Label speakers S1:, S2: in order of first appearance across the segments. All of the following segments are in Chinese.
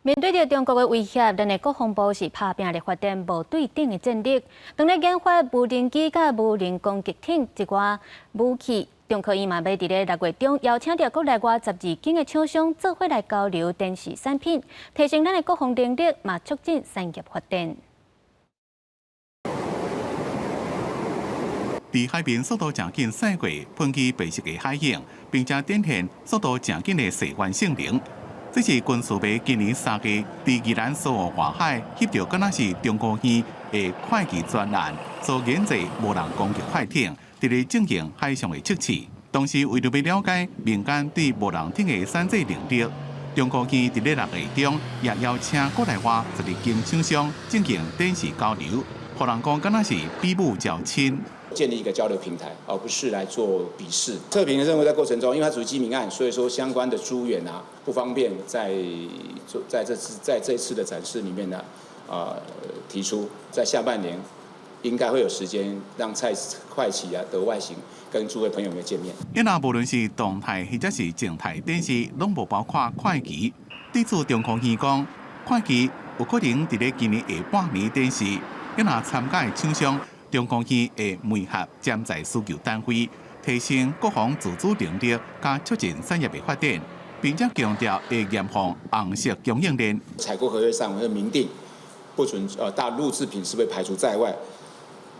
S1: 面对着中国的威胁，咱的国防部是拍拼来发展无对等的战力，当咧研发无人机甲无人攻击艇一寡武器。中科院嘛要伫咧6月中邀请到国内外12间的厂商做伙来交流电视产品，提升咱的国防能力，嘛促进产业发展。
S2: 伫海边速度正紧驶过喷起白色的海影，并且展现速度正紧的射源性能。这是军事部今年3月伫宜兰苏澳外海翕到，敢若是中国院的快技专案所研制无人攻击快艇，伫咧进行海上的测试。同时，为了要了解民间对无人艇的产制能力，中国院伫咧6月中也邀请国内外12间厂商进行电视交流，互人讲敢若是比武较亲。
S3: 建立一个交流平台，而不是来做比试。测评的任务在过程中，因为它属于机密案，所以说相关的诸元啊不方便在这次的展示里面呢提出。在下半年应该会有时间让快旗啊得外行跟诸位朋友们见面。
S2: 因那无论是动态或者是静态电视，拢无包括快旗。对此，中科院讲，快旗有可能伫咧今年下半年电视，因那参加的厂商。 中科院会媒合潜在需求单位，提升国防自主能力，加促进产业的发展，并且强调会严防红色供应链。
S3: 采购合约上会明定，不准大陆制品是被排除在外，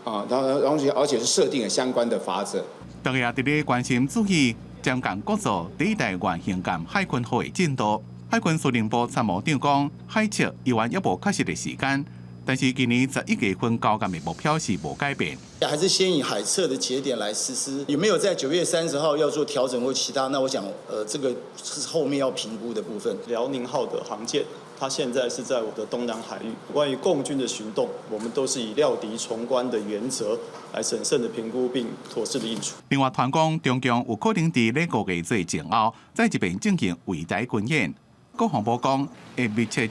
S3: 而且是设定了相关的法则。
S2: 大家伫咧关心注意尖港国造第一代原型舰海军号的进度。海军司令部参谋长讲，海测依然也无确实的时间。 但是今年11月份交舰的目标是无改变，
S4: 还是先以海测的节点来实施，有没有在9月30号要做调整或其他？那我想，这个是后面要评估的部分。
S5: 辽宁号的航舰，它现在是在我的东南海域。关于共军的行动，我们都是以料敌从宽的原则来审慎的评估并妥善的应处。
S2: 另外，团讲中共有可能伫咧5月做前后，再一遍进行围台军演。国防部讲会密切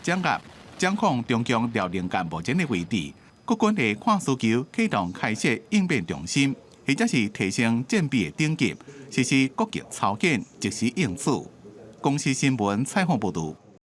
S2: 掌控中共辽宁舰目前的位置，国军会看需求启动开设应变中心，或者是提升战备的等级，实施各级操演，及时应处。公司新闻采访报道。